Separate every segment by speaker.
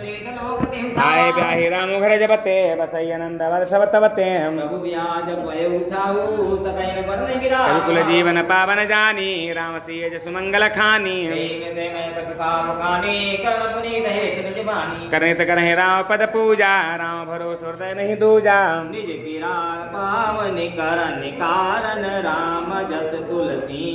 Speaker 1: आए ब्याही राम घर जबते बसई आनंद वर्षवतवते कुल जीवन पावन जानी राम सिय सुमंगल खानी करनित करहि राम पद पूजा राम भरोस हृदय नहीं दूजा
Speaker 2: निज गिरा पावन करन कारण राम जस तुलसी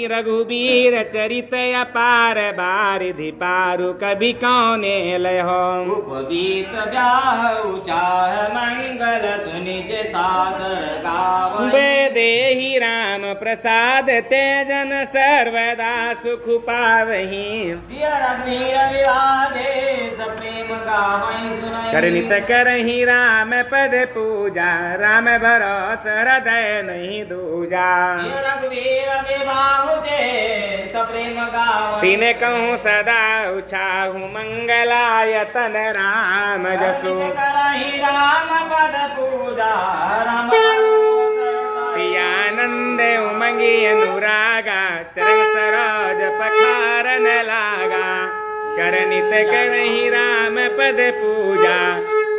Speaker 1: रघुबीर चरित अपार बारिधि पारु कभी कौने लय हो
Speaker 2: उपवीत ब्याह उचाह मंगल सुनिज सादर गावै
Speaker 1: बेदेहि राम प्रसाद तेजन सर्वदा सुख पावहि
Speaker 2: प्रेम गावै सुनै
Speaker 1: करनित करहि राम पद पूजा राम भरोस हृदय नहीं दूजा
Speaker 2: रघुवीर बाहु जे सप्रेम गावै
Speaker 1: तीने कहूँ सदा उछाहु मंगलायतन राम जसु
Speaker 2: करहि राम पद पूजा राम
Speaker 1: आनंद उमंगी अनुरागा चरण सरोज पखारन लागा करनित करहि राम पद पूजा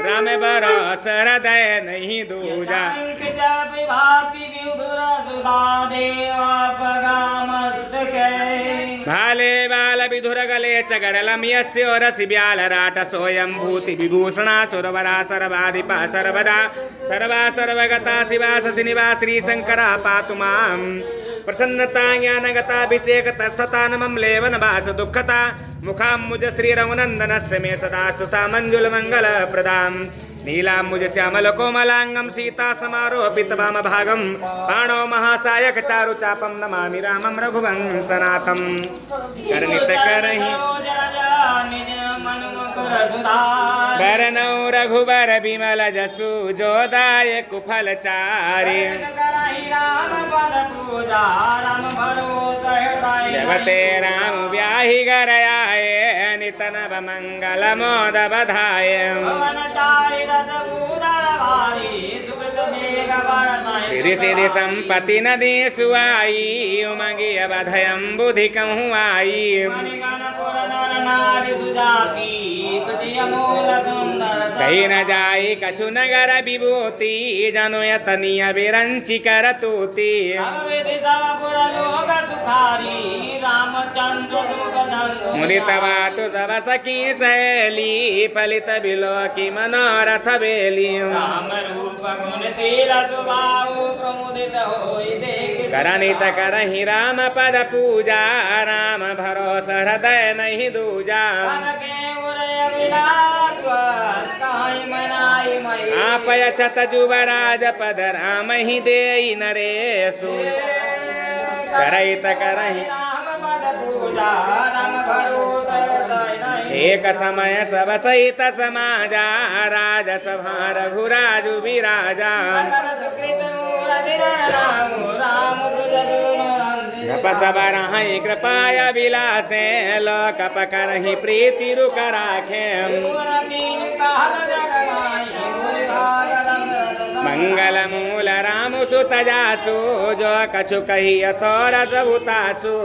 Speaker 1: राम भरोस हृदय नहीं दूजा भाले बाल विधुर गले चगरलम यस्य रसि ब्याल राट सोयम भूति विभूषणा सुरवरा सर्वाधिपा सर्वदा सर्वा सर्वगता शिवा सनिवा श्री शंकरा पातु मां प्रसन्नता ज्ञानगताभिषेक तस्थता नमं लेवन वास दुःखता मुखाम्बुज श्री रघुनंदनस्य मे सदा स्तुता मंजुल मंगल प्रदाम नीलाम्बुज श्यामल कोमलांगम सीता समारोपित वाम भागम पाणो महासायक चारु चापम नमामि रामं रघुवंशनाथम करनित करहि बरनौ रघुबर बिमल जसु जोदाय कुफल चारि जगते राम ब्याहि घर आए नितन मंगल मोद बधाय सिद्धि सिद्धि संपत्ति नदी सुआई उमंगी बधयम बुद्धि कहूँ आई कहीं न जाई कछु नगर विभूति जनो यतनीय विरंची कर तूती मुदित बातु सब सखी सहेली फलित बिलो की मनोरथ बेली करनित करहि राम पद पूजा राम भरोस हृदय नहीं दूजा आप यछत जुवराज पद राम ही देई नरेशु करहित करहि एक समय सब सहित समाजा राज सभा रघुराजु विराजा सबर कृपाय विलासे लोक पकरहि प्रीति रुक राखे मंगल मूल राम सुत जासु जो कछु कही अथोर जबुतासु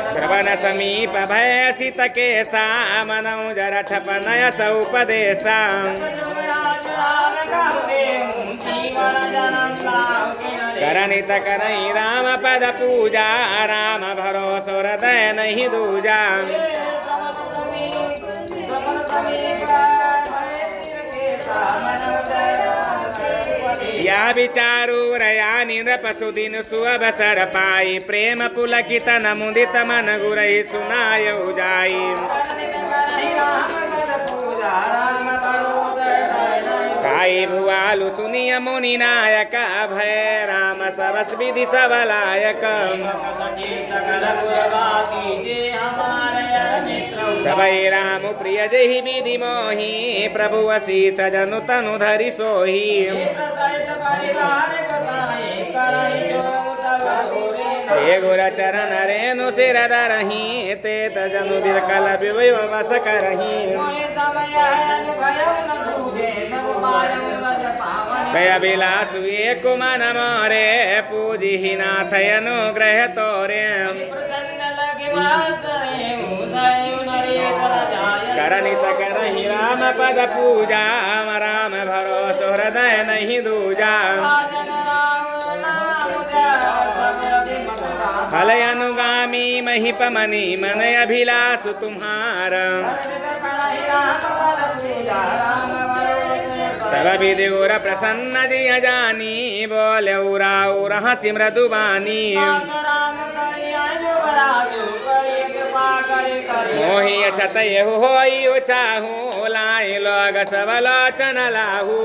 Speaker 1: श्रवण समीप भय सित के सामनौ जरठ पनय सौपदेशा करनित करहि राम पद पूजा राम भरोस हृदय नहीं दूजा या विचारू रयानि नृपसुदिन सुअवसर पाई प्रेम पुलकित नमुदित मन गुरहि सुनायौ जाई काई भुआलु सुनिय मुनि नायक भय राम सबस विधि सबलायक सबई राम प्रिय जहि विधि मोहि प्रभु असीस जनु तनु धरि सोहि हे गुर चरण रेणु सिर धरहि ते तजनु बिरकल विवय वस करहि कय बिलासु एक मन मोरे पूजी ही नाथ अनुग्रह तोरे करनित करहि राम पद पूजा राम भरोसो हृदय नहीं दूजा फल अनुगामी महिप मनी मन अभिलाषु तुम्हारा सब विधि गुर प्रसन्न जिय जानी बोले उराऊ रहसि मृदुबानी मोहि अछत यहु होई उचाहू लाए लोग सब लोचन लाहू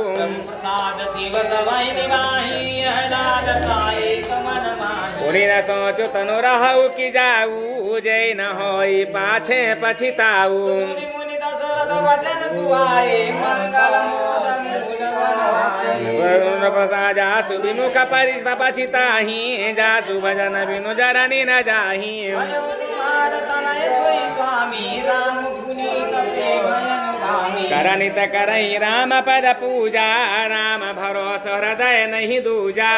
Speaker 1: पुरी न सोचु तनु रहु की जाऊ जय न होई पाछे पछिताऊ जासु विमुख परिश्र पछिताही जासु भजन बिनु जरनी न जाही करनित करहि राम पद पूजा राम भरोसो हृदय नहीं दूजा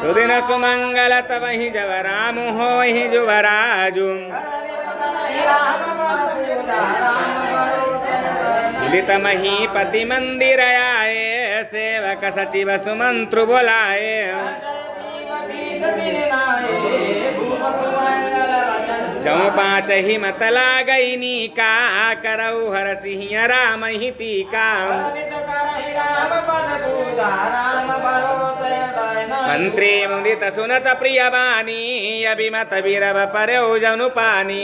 Speaker 1: सुदिन सुमंगल तबहि जब राम होहि जुवराजु मिलित महीपति मंदिर आए सेवक सचिव सुमंत्रु बोलाए जौ पाँच ही मत लागई नीका करऊ हर सिंह राम ही टीका मंत्री मुदित सुनत प्रिय बानी अभिमत बीरव परौ जनु पानी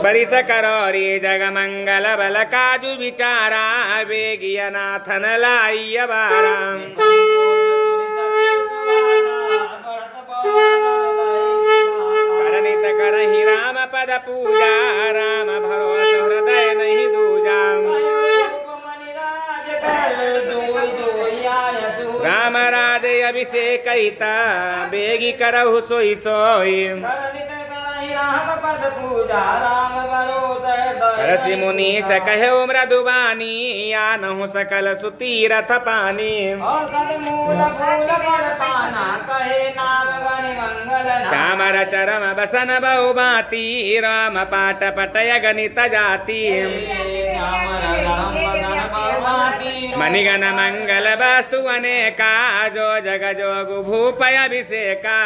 Speaker 1: बरिस करौरी जग मंगल बल काजु विचारा बेगिय नाथन लाई बाराम करनित करहि राम पद पूजा राम भरोसो हृदय नहीं दूजा राम राज अभिषेक बेगी करहु सोई सोई रसि मुनीष कहो मृदुबानी या नहु सकल सुतीरथ पानी चामर चरम बसन बहुबाती राम पाट पटय गणित जाति मणिगण मंगल वस्तु अनेका जो जग जोगु भूपय अभिषेका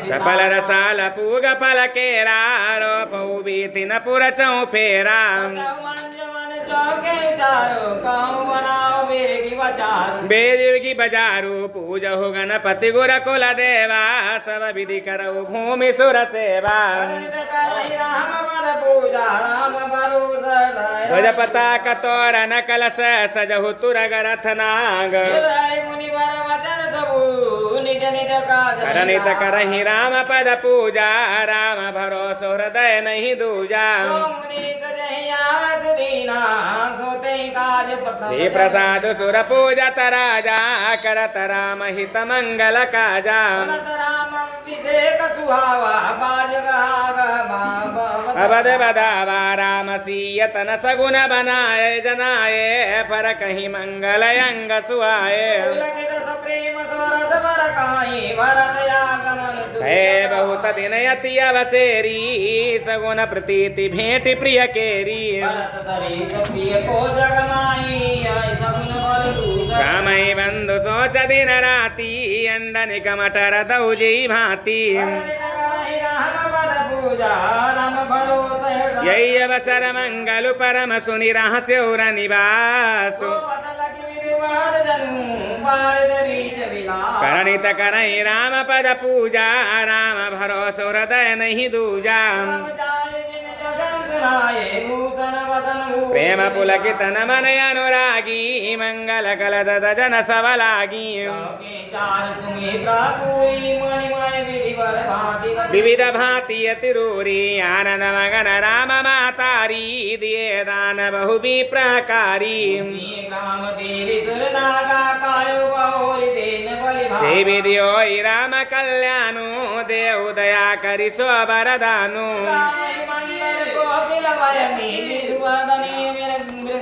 Speaker 1: सफल रसाल पूग फल केरा रोपऊ बीति न पुर चौ फेरा बेजी बजारू पूजहु गणपति गुर कुल देवा सब विधि करऊ भूमि सुर सेवा ध्वज पताक तोरण कलश सजहु तुरग रथ नाग करनित करहि राम पद पूजा राम भरोसो हृदय नहीं दूजा हे प्रसाद सुर पूजत राजा करत राम हित मंगल काजा अबद बदावा राम सीयत न सगुन बनाए जनाए पर कहीं मंगल अंग सुहाए हे बहुत दिन अति अवसेरी सगुन प्रतीति भेंट प्रिय केरी रामई बंधु सोच दिन राती अंडन कमटर दौजी भांति यही अवसर मंगल परम सुनि रहस्योर निवासु करनित करहि राम पद पूजा राम भरोसो हृदय नहीं दूजा प्रेम प्रेम पुलकित नमन अनुरागी मंगल कलश जन सब लागी विविध भांति अतिरूरी आनंद मगन राम मातारी दिए दान बहु भी प्रकारी देवी दियो राम कल्याणु देव दया करि सो वरदानु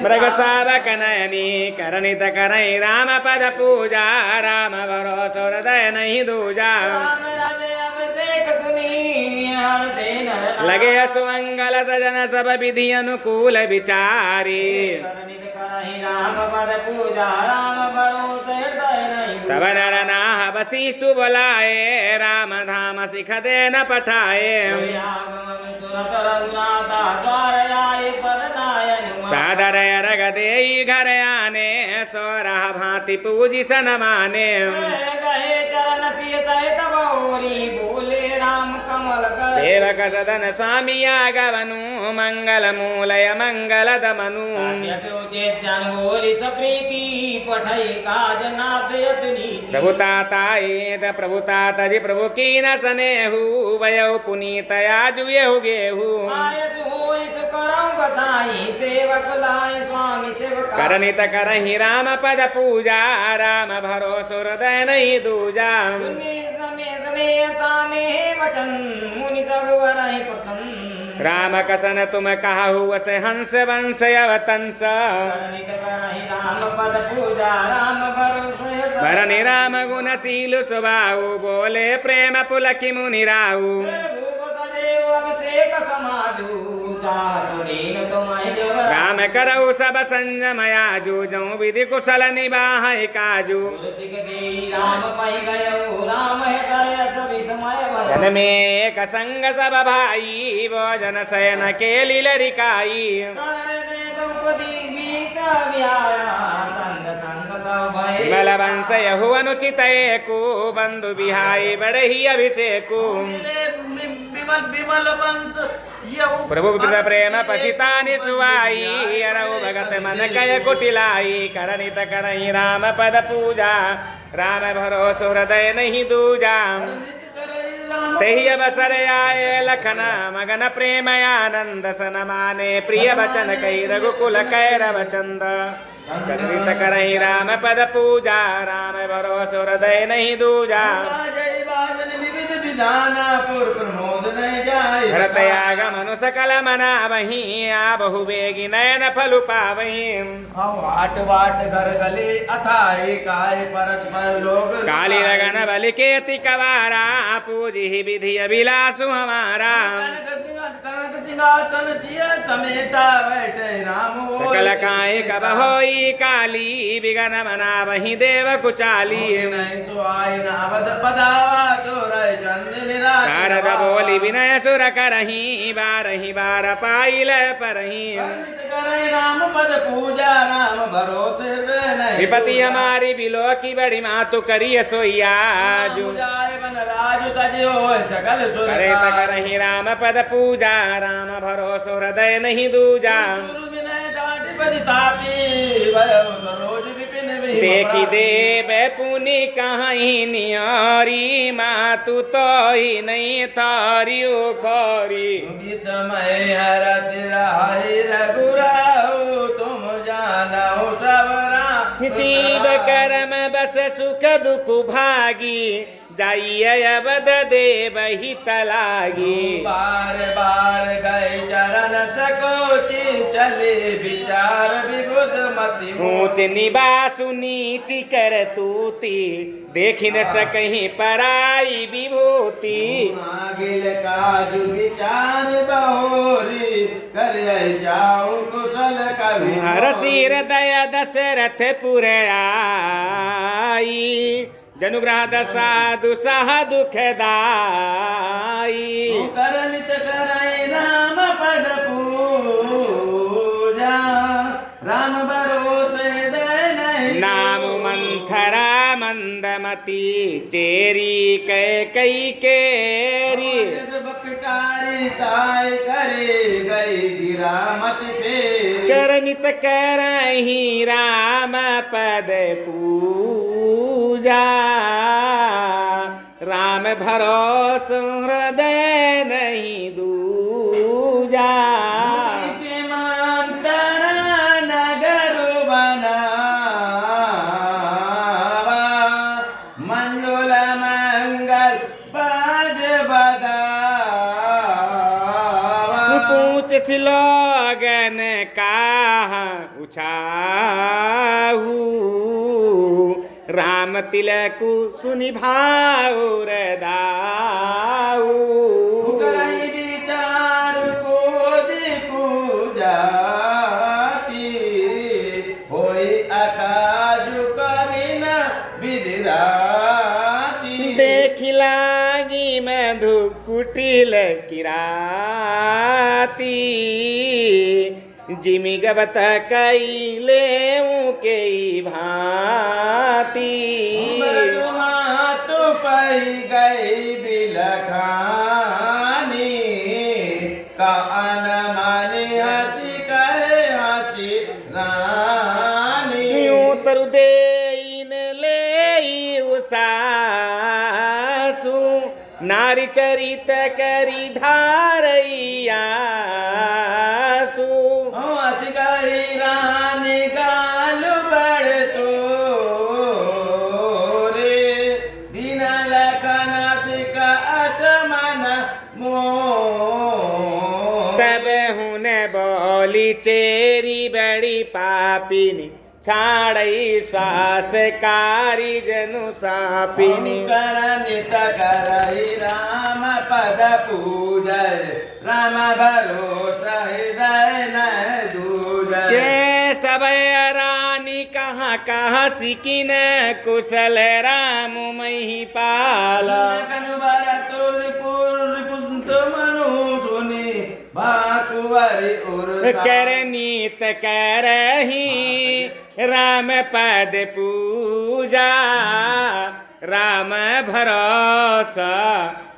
Speaker 1: मृग सावक नयनी करणित करई राम पद पूजा राम भरोसो हृदय नहीं दूजा लगे सुमंगल सजन सब विधि अनुकूल विचारी तब नर नाह वशिष्ठ बोलाए राम धाम सिख दे न पठाए सादर अरग दे घर आने सोरह भांति पूजी सन माने सेवक सदन स्वामी आगवनु मंगल मूलय मंगल दमनु प्रभुता तजि प्रभु की न सनेहु वयौ पुनीतया जुयेहु गेहु करनित करहि राम पद पूजा राम भरोसो हृदय नहीं दूजा राम कसन तुम कहु वस हंस वंश अवतंस भरनि राम गुणशील स्वभाव बोले प्रेम पुलकि मुनि राहु राम करऊ सब संजमया जूझऊ विधि कुशल निबाह काजू जन में एक संग सब भाई भोजन शयन के लीलरिकाई विमल वंश यहु अनुचित एको बंधु बिहाई बढ़ही अभिषेकु प्रभु प्रेम पचितानि सुवाई अरऊ भगत मन कय कुटिलाई करनित करहि राम पद पूजा राम भरोसो हृदय नहीं दूजा तेहि अवसर आए लखन मगन प्रेम आनंद सन माने प्रिय वचन कई रघुकुल कैरव चंद करनित करहि राम पद पूजा राम भरोसो हृदय नहीं दूजा भरत आगमनु सकल मना वही आ बहु बेगी नयन फलु पावही
Speaker 3: वाट वाट घर गले अथाए काय परस्पर लोग
Speaker 1: काली लगन बलि केति कवारा पूजी विधि अभिलाषु हमारा
Speaker 3: समेता बैठे राम
Speaker 1: सकल काय कब होई काली बिगन मना वही देव कुचाली शारद बोली विनय सुर करही बार पाइल परही
Speaker 3: राम पद पूजा राम भरोसे
Speaker 1: विपति हमारी बिलो की बड़ी मातु करिय सोयाजू
Speaker 3: सकल
Speaker 1: करे करही राम पद पूजा राम भरोसो हृदय नहीं दूजा देखी देव पुनि कहीं नियारी मातु तो ही नहीं थारी खोरी
Speaker 3: समय हरत राही रघुराऊ तुम जानो सबरा
Speaker 1: जीव कर्म बस सुख दुख भागी जाइए अवध देव ही तलागी
Speaker 3: बार बार गए चरण सकोची चले विचार विबुध मति
Speaker 1: ऊंच निवासु नीच कर तूती देख न सकहीं पराई विभूति
Speaker 3: मागिल काज विचार बहोरी कर जाओ कुशल कवि
Speaker 1: हर सिर दया दशरथ पुर आई जनुग्रह दसाधु सह दुखदाई
Speaker 3: करनित करई राम पद पूजा राम भरोसे दय नहीं
Speaker 1: नाम मंथरा मंदमती चेरी कई केरी
Speaker 3: पिटारी ताय करे गई गिरा मत पे
Speaker 1: करनित करहि राम पद पूजा राम भरोस हृदय नहीं दूजा
Speaker 3: नगर बनावा मंडल मंगल बाज बगावा
Speaker 1: पूछ सिलोगन का उछाहू राम तिलकु सुनि भाउर दाऊ
Speaker 3: करई विचार को देखू जाती होई अकाजु कविन विधिराती
Speaker 1: देखि लागी मधु कुटिल किराती जिमि गबत कैले के भांति
Speaker 3: तो पही गई बिलखानी का अनमानी हसी कहे हसी रानी
Speaker 1: यूं तरु देइन ले उसासु नारी चरित करी ढारैयासु
Speaker 3: हसी गई रानी गाल बड़ तो रे दिन लखन सिका अचमन मो
Speaker 1: तब हुन बोली चेरी बड़ी पापिनी छाड़ई श्वास कारी जनु सापिनी
Speaker 3: करनित करई राम पद पूजय राम भरोसा हृदय न दूजय
Speaker 1: के सब रानी कहाँ कहाँ सिकिन कुशल राम मही पाला
Speaker 3: कनुबर तुल पुंत मनु सुनी भाकुवरी उर
Speaker 1: करनीत करही राम पद पूजा राम भरोसा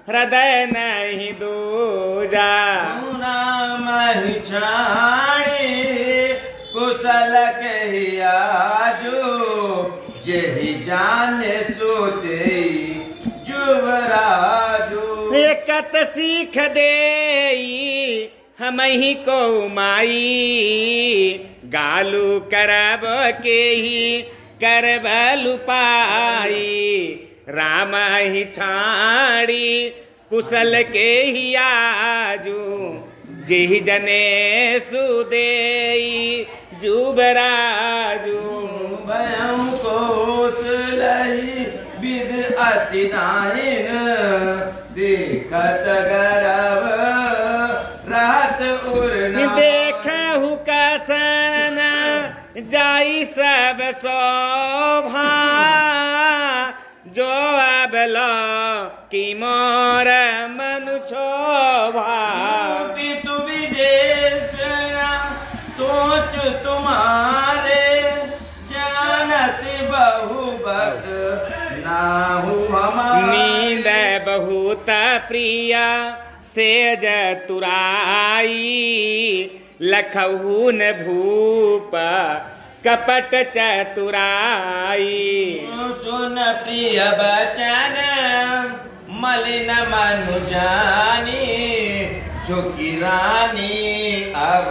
Speaker 1: हृदय नहीं दूजा
Speaker 3: नाम ही छाड़ी कुशल कही आजो जेहि जाने सोते जुबराजो
Speaker 1: एकत सीख देई हम ही को माई गालू करब के ही करब लुपाई राम ही छाड़ी कुशल के ही आजू जेहि जने सुदेई जुबराजू
Speaker 3: भयं कोच लही विद अति नाहिन देखत गरब रात उरना
Speaker 1: देखहु कसन जाई सब शोभा जो अब लो कि मोर मनु शोभा
Speaker 3: पितु विदेश सोच तुम्हारे जानत बहु बस नाहु हमारे
Speaker 1: नींद बहुत प्रिया सेज तुराई लखहुन भूप कपट चतुराई
Speaker 3: सुन प्रिय बचन मलिन मनु जानी झुकी रानी अब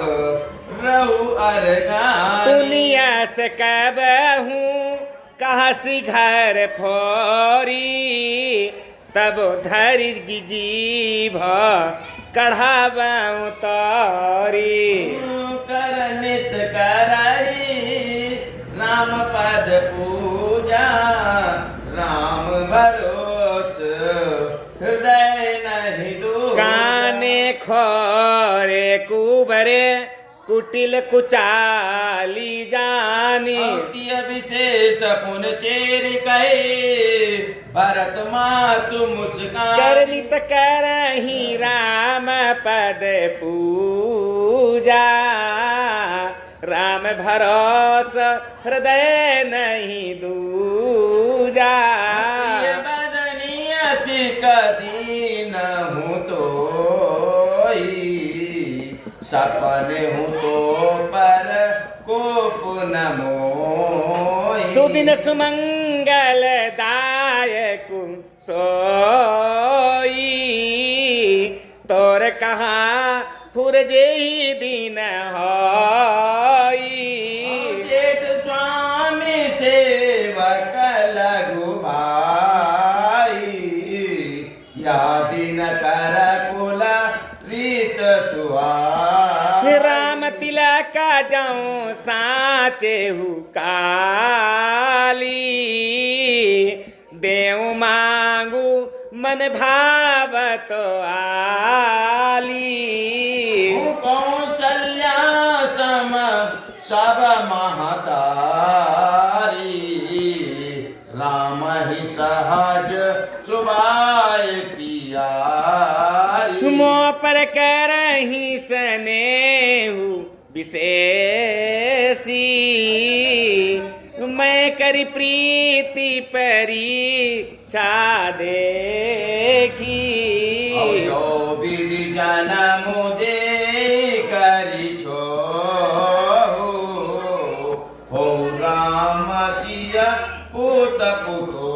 Speaker 3: रहु अरगानी
Speaker 1: पुलियस कब हूँ कहसी घर फोरी तब धरि जीभ कढ़ाबऊ तोरी
Speaker 3: करनित करई राम पद पूजा राम भरोस हृदय नहीं दो
Speaker 1: काने खोरे कुबरे कुटिल कुचाली जानी
Speaker 3: विशेष पुन चेर कहे भरत मातु मुस्कान
Speaker 1: करनित करहि राम पद पूजा राम भरोस हृदय नहीं दूजा
Speaker 3: बदनिया चिकदी न हूँ तो सपने हूँ तो पर कोप न मोई।
Speaker 1: सुदिन सुमंगल दायक सोई तोर कहाँ फुरजे दिन होई।
Speaker 3: जेठ स्वामी सेवक लघु भाई या दिन कर कुल रीत सुहाई।
Speaker 1: राम तिलक जाऊं साचे हूँ काली देव मांगू मन भावत आली।
Speaker 3: कौशल्या सम सब महतारी राम ही सहज सुभाय पियारी।
Speaker 1: मो पर करही स्नेहु विशेषी मैं करी प्रीति परीक्षा देखी।
Speaker 3: जो विधि जन्म दे करी छो हो राम सिया पूत पुतो।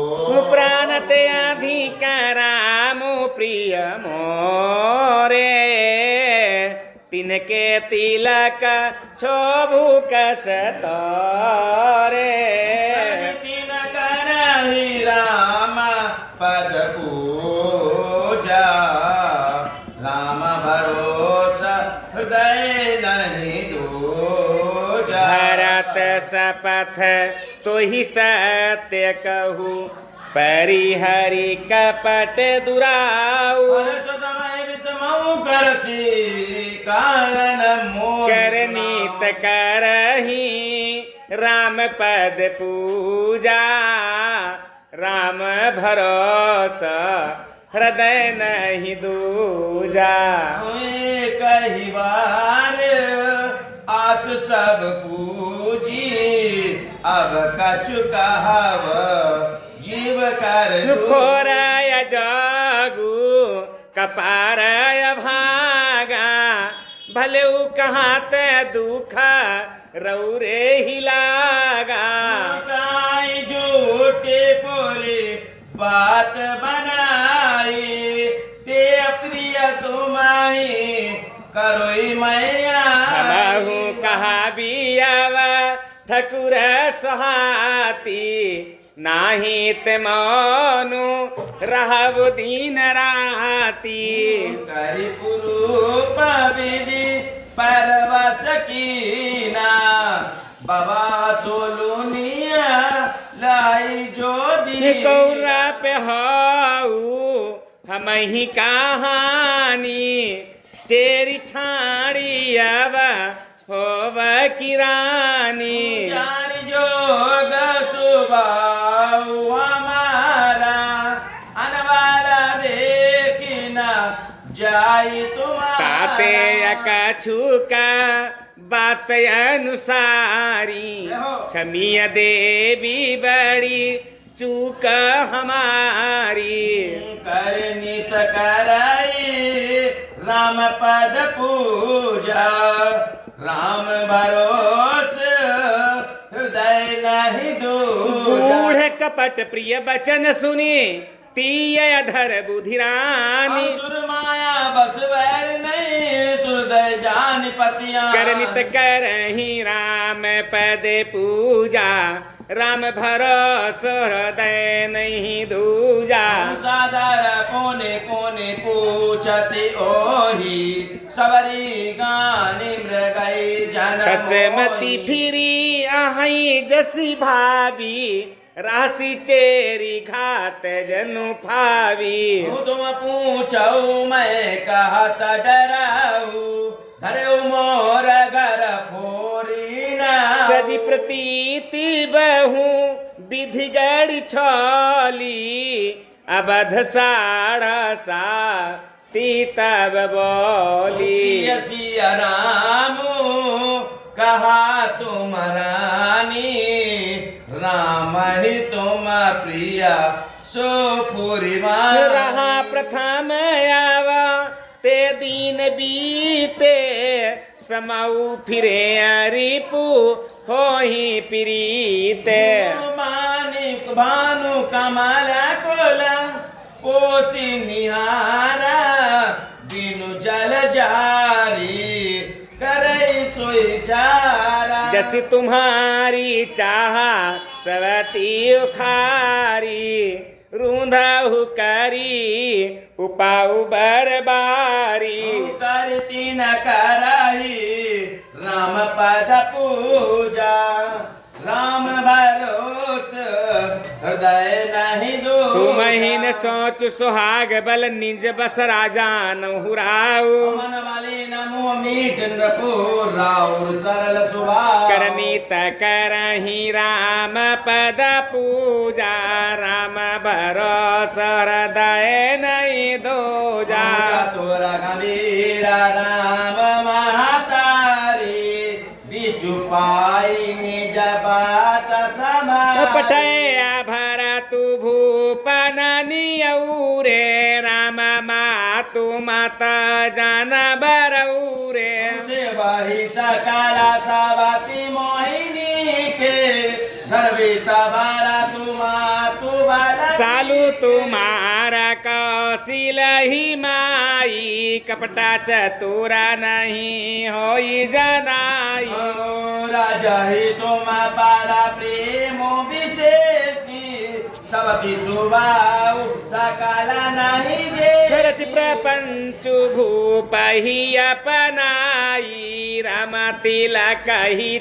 Speaker 1: प्राण ते अधिकारामो प्रिय मोरे तिनके तिलक छोभु कसतरे।
Speaker 3: तीन करहि राम पद पूजा राम भरोसा हृदय नहीं दूजा।
Speaker 1: भरत सपथ तो ही सत्य कहू परिहरि कपट दुराऊ।
Speaker 3: समय विषमऊ करछि कारण मोह
Speaker 1: करनीत करही राम पद पूजा राम भरोसा हृदय नहीं दूजा।
Speaker 3: कही बार आज सब पूजी अब कछु कहब जीव कर
Speaker 1: फोरय जागू कपारय भागा भले कहाँ ते दुख रौरे ही लागा।
Speaker 3: गाय झूठे पूरी बात बनाई ते प्रिय तुम्हारी करोई मैया।
Speaker 1: हमहु कहा बियावा ठकुर सुहाती नाही ते मौनु रहब दिन राती।
Speaker 3: करी पुरूप विधि परवश कीना बाबा सोलुनिया लाई जो दी।
Speaker 1: कौरा पे हाऊ हम ही कहानी चेरी छाड़ी अब होव किरानी।
Speaker 3: ज्ञान जोग सुभाव हमारा अनवाला देखना जाई तुम्हारा।
Speaker 1: ताते कछु का बात अनुसारी क्षमिय देवी बड़ी चूक हमारी।
Speaker 3: करनित कराई राम पद पूजा राम भरोस हृदय नहीं दूजा।
Speaker 1: गूढ़ कपट प्रिय बचन सुनी तीय अधर बुधिरानी।
Speaker 3: असुर माया बस वैर नहीं हृदय जान पतिया।
Speaker 1: करनित करही राम पद पूजा राम भरोस हृदय नहीं दूजा।
Speaker 3: सादर पोने पोने पूछति ओही सबरी गाने मृगई जन
Speaker 1: कसमति फिरी आहई जसी भावी राशि चेरी घात जनु फावी।
Speaker 3: तुम पूछो मैं कहत डराऊ धरे मोर घर फोरीना।
Speaker 1: सजी प्रतीति बहु विधि गढ़ छली अबध साढ़ा सा तीतब बोली।
Speaker 3: सिया राम कहा तुम रानी राम ही तुम प्रिया सो पूरी
Speaker 1: रहा प्रथम आवा ते दीन बीते समाऊ फिरे रिपु हो ही प्रीत
Speaker 3: मानिक भानु कमला कोला पोसी निहारा दिनु जल जारी करई सोई जारा
Speaker 1: जस तुम्हारी चाह सवती उखारी रूंधाहु करी उपाऊ बरबारी
Speaker 3: करती न कराही राम पद पूजा राम भरोस हृदय नहीं दो
Speaker 1: तुम ही न सोच सुहाग बल निज बस राजा नहुराऊ
Speaker 3: मन वाली नमो मीठ नृपुर राउर सरल सुभाव
Speaker 1: करनी करही राम पद पूजा राम भरोस हृदय नहीं दूजा
Speaker 3: तोरा गंभीर राम महातारी बिचु पाई निज बात समा
Speaker 1: पटया भर तु भूपन नियौरे राम मातु मत जन बरौरे
Speaker 3: वही सकला सवती मोहिनी के सर्वे सवारा तू बाला
Speaker 1: सालू तुम्हारा कौशिल ही माई कपटा चतुरा नहीं होई जनाई
Speaker 3: राजा ही तुम पारा प्रेम विशेषी सबकी सुभाव सकला नहीं दे
Speaker 1: रच प्रपंच भूप ही अपनाई राम तिलक ही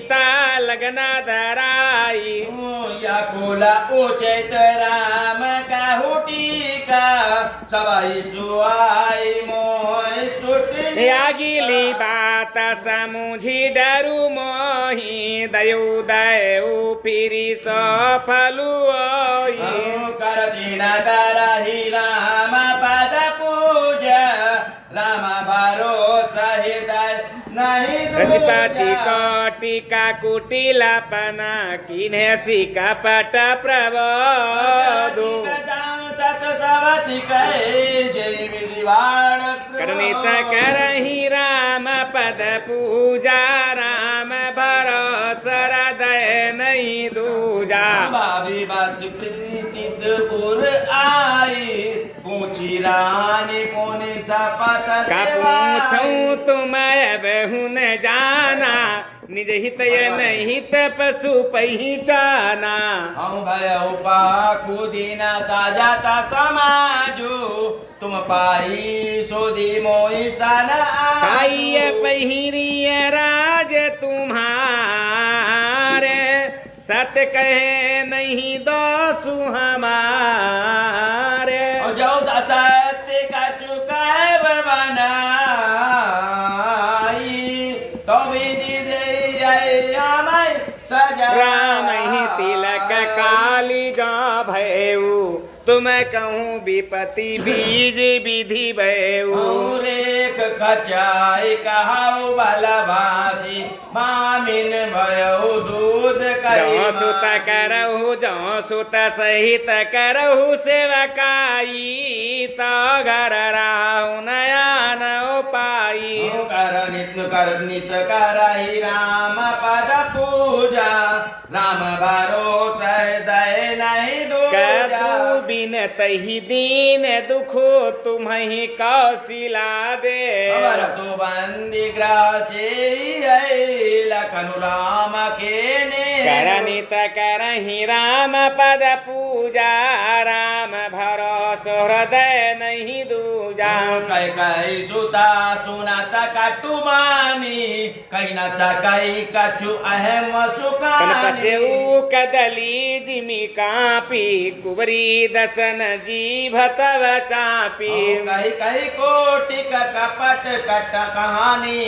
Speaker 1: लगन धराई
Speaker 3: या कोला उचित राम का हुटीका सवाई सुहाई मोय सुट
Speaker 1: यागिली बात समुझी डरु मोही दयु दयु फिरी सफलु
Speaker 3: करती न करही राम पद पूजा राम भरोसा हृदय नहीं
Speaker 1: रचपाटी कोटिका कुटिलापना किन्हे सिका पट प्रबोधु
Speaker 3: सत सवती कहे जय विधिवाण
Speaker 1: करनित करही राम पद पूजा राम भरोस हृदय नहीं दूजा
Speaker 3: भाभी बस प्रीतिपुर आई पूछी रानी पोनी सपत
Speaker 1: का पूछूं तुम अब हुन जाना निज हित नहीं पशु पहचाना
Speaker 3: हम भय खुदीना साजाता समाजो तुम पाई सोदी मोई सना
Speaker 1: काई पहिरिय राज तुम्हारे सत कहे नहीं दोसु हमारे
Speaker 3: जो सत्य का चुकाए बनाई तो विधि दे जाए सजा
Speaker 1: राम ही तिलक काली जा भयऊ तुम कहूँ विपति बीज विधि भयऊ
Speaker 3: और एक खचाई कहाऊ बलभासी मामिन भयो दूध
Speaker 1: जौ सुत करहु जौ सुत सहित करहु सेवकाई तो घर राहु नया न पाई
Speaker 3: कर नित करही राम पद पूजा राम भरोसा दय नहीं दूजा
Speaker 1: कतु बिन तही दीन दुखो तुम्हें कौशिला दे
Speaker 3: अवर तो बंदी ग्राचे लखनु राम के ने
Speaker 1: करनित करहि राम पद पूजा राम भरोसो हृदय नहीं दूजा
Speaker 3: कई कई सुता सुनाता काटू मानी कहीं न सकाई कछु अहम सुकानी
Speaker 1: कनपसेऊ कदली जिमि कापी कुबरी दसन जीभ तव चापी
Speaker 3: कई कई कोटि कपट कट कहानी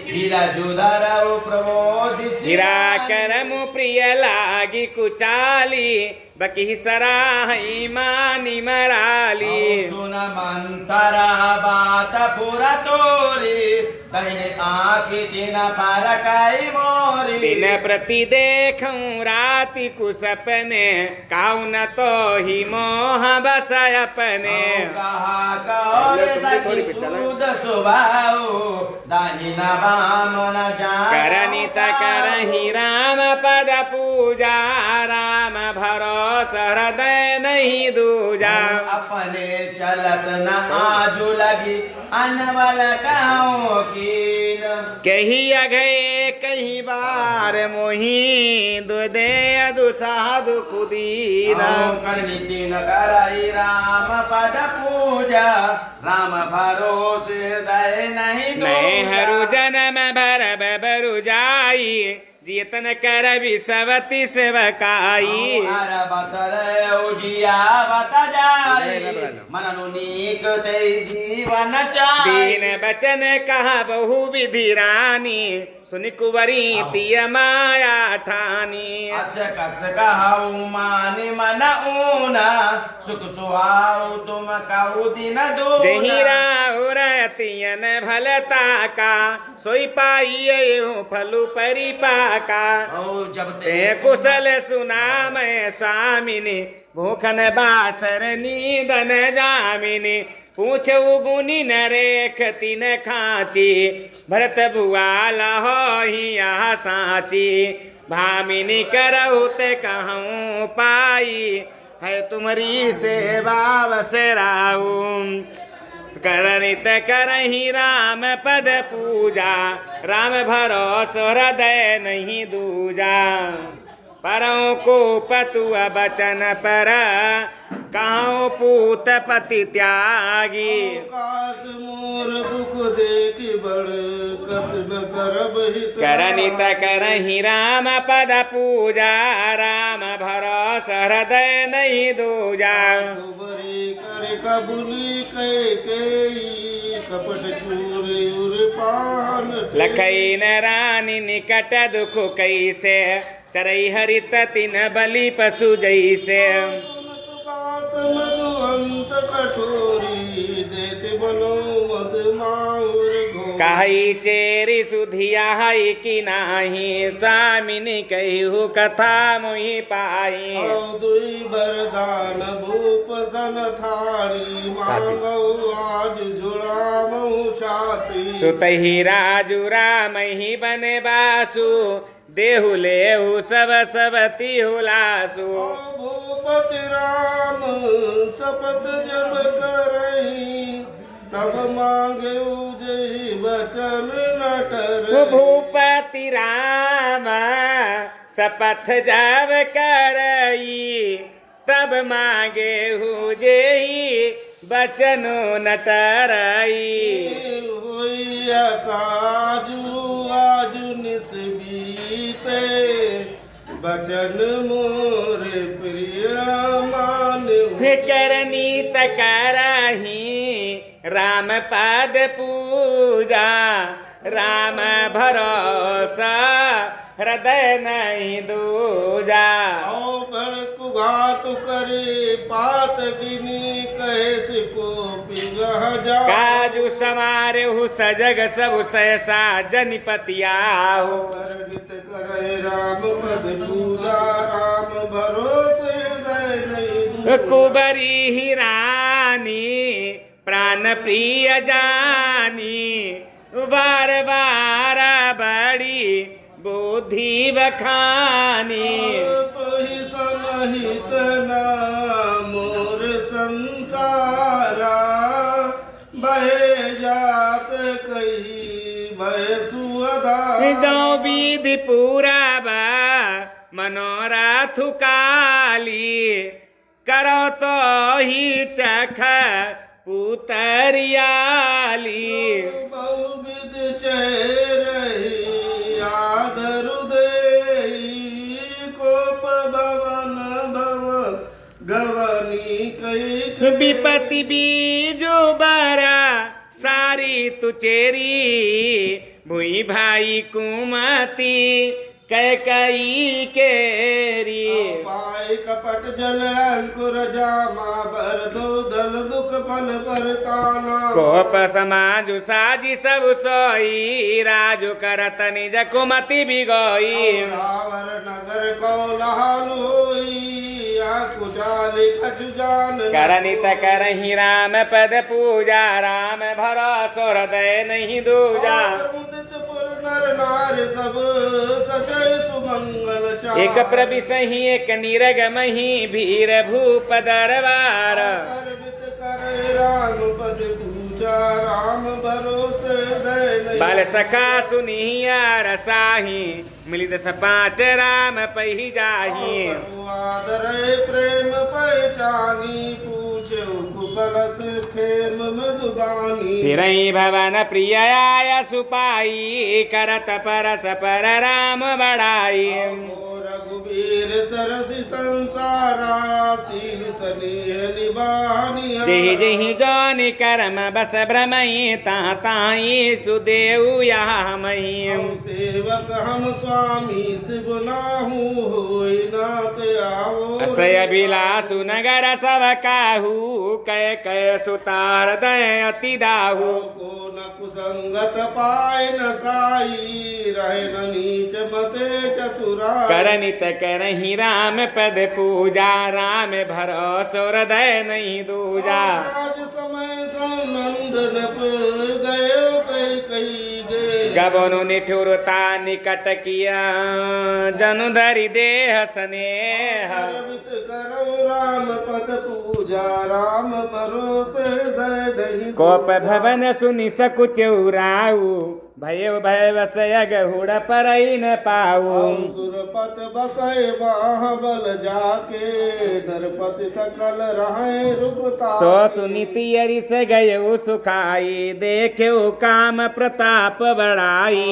Speaker 3: हीरा जुधर प्रबोधि
Speaker 1: सिरा करमु प्रिय लागी कुचाली बकी सराही मानी मराली
Speaker 3: सुन मंतरा बात पूरा तोरी दहिने आँखी तीन पार काई मोरी
Speaker 1: दिन प्रति देखूं राति को सपने काऊ न तो ही मोह बस अपने
Speaker 3: कहा कौरे सूद सुभाऊ दाहिना बाम न जान
Speaker 1: करनित करही राम पद पूजा राम भरोसा हृदय नहीं दूजा
Speaker 3: अपने चलत न आजू लगी अनवल काओ की
Speaker 1: कही अघे कही बार मोही दुदे दुसाधु खुदीना
Speaker 3: करनी तीन कराई राम पद पूजा राम भरोसे हृदय नहीं
Speaker 1: मैं हरु जन्म भर बरु जाई जियतन कर विसवती सेवकाई
Speaker 3: बसर उजिया बता जाए मननु नीक ते जीवन चाहे
Speaker 1: दीन बचन कहा बहु विधि रानी सुनि कुंवरी तिय माया ठानी
Speaker 3: अस कस कहु मानि मन ऊना सुख सुहाऊ तुम कहु दिन दो
Speaker 1: जही राहुर तियन भलता का सोई पाइये फलु परिपाका
Speaker 3: जब
Speaker 1: ते कुशल सुना मैं स्वामिनी भूखन बासर नीदन जामिनी पूछऊ गुनी न रेख तिन खाची भरत भुआल हो यहाँ साची भामिनी करहु ते कहूँ पाई है तुम्हारी सेवा बसराऊ करनित करही राम पद पूजा राम भरोसा हृदय नहीं दूजा परों को पतुआ बचन पर कहूँ पूत पति त्यागी
Speaker 4: काश मोर दुख देख बड़ कस न करब हित
Speaker 1: करनित करही राम पद पूजा राम भरोसा हृदय नहीं दूजा
Speaker 4: बरी कर कबुली के कपट छूरे उर पान
Speaker 1: लखई न रानी निकट दुख कैसे चरई हरित तिन बलि पशु जैसे
Speaker 4: बात मधु अंत कठोरी देते बनो मध माउर घो
Speaker 1: कही चेरी सुधिया है कि नाही स्वामिनी कहू कथा मुहि पाई
Speaker 4: दुई बरदान भूप सन थारी मांगो आज जुड़ामऊ छाती
Speaker 1: सुतहि राजू राम ही बने बासु देहु लेहु सब सबती हुलासु
Speaker 4: भूपति राम शपथ जब करई तब मांगे जही वचन नटर
Speaker 1: भूपति राम शपथ जब करई तब मांगे हु जेहि बचनो नटरई
Speaker 4: होइया काजू आजु निस्बीते बचन मोर प्रिय मान
Speaker 1: करनीत करही राम पद पूजा राम भरोसा हृदय नहीं दूजा
Speaker 4: आओ भड़कु घात करे पात किनी कैसे को पिगह जा
Speaker 1: काजू समारे हु सजग सब सहसा जनिपतियाहु
Speaker 4: करगित करे राम पद पूजा राम भरोसे हृदय नहीं
Speaker 1: कुबरी ही रानी प्राण प्रिय जानी बार बार बड़ी बुद्धि बखानी
Speaker 4: तो ही समहित ना मोर संसारा बहे जात कई भय सुअधा
Speaker 1: जो विधि पूरा बा मनोरथ काली करो तो ही चख पुतरियाली
Speaker 4: बहुविध चेरही आदरु देई कोप भवन भव गवनी कई
Speaker 1: विपति बीजो बरा सारी तुचेरी भुई भाई कुमती कैकई केरी
Speaker 4: पाए कपट जल अंकुर जामा भर दो दल दुख फल परताना
Speaker 1: कोप समाजु साजी सब सोई राजु करत निज कुमति बिगोई
Speaker 4: रावर नगर को लहालोई कुचाली कछु जान
Speaker 1: करनित करहि राम पद पूजा राम भरोसो हृदय नहीं दूजा
Speaker 4: मुदित पुर नर नार सब सजय सुमंगल चार
Speaker 1: एक प्रभि सही एक निरग मही भीर भूप दरबार
Speaker 4: करनित करे राम पद पूजा राम भरोसे दय
Speaker 1: बल सखा सुनिया रसाही मिली दस पाँच राम पही जाही
Speaker 4: आदरे प्रेम पहचानी पूछे कुशल खेम मधुबानी
Speaker 1: फिरई भवन प्रिय आय सुपाई करत परस पर राम बड़ाई
Speaker 4: रघुबीर सरसी संसारा सील स्नेह निबानी
Speaker 1: जहि जहि जौनि कर्म बस भ्रमई ता ताई सुदेव यहाँ मही
Speaker 4: सेवक हम स्वामी शिव नाहू होई नाथ आओ
Speaker 1: असय बिलासु नगर सब काहू कै कै सुतार दय अति दाहू
Speaker 4: को न कुसंगत पाए न साई रहे न नीच मते चतुरा
Speaker 1: करनित करहि राम पद पूजा राम भरोसो हृदय नहीं दूजा
Speaker 4: आज समय संनंदन गयो कई कई गे
Speaker 1: गबनो निठुरता निकट किया जनु धरि देह स्नेह
Speaker 4: रवित करो राम पद पूजा राम भरोसे दय नहीं
Speaker 1: कोप भवन सुनि सकुच उराऊ भयो भय वसय गहुड़ परई न पाऊ
Speaker 4: सुरपत बसय बाहबल जाके नरपति सकल रहे रुकता
Speaker 1: सो सुनीति अरिस गयो सुखाई देखो काम प्रताप बड़ाई।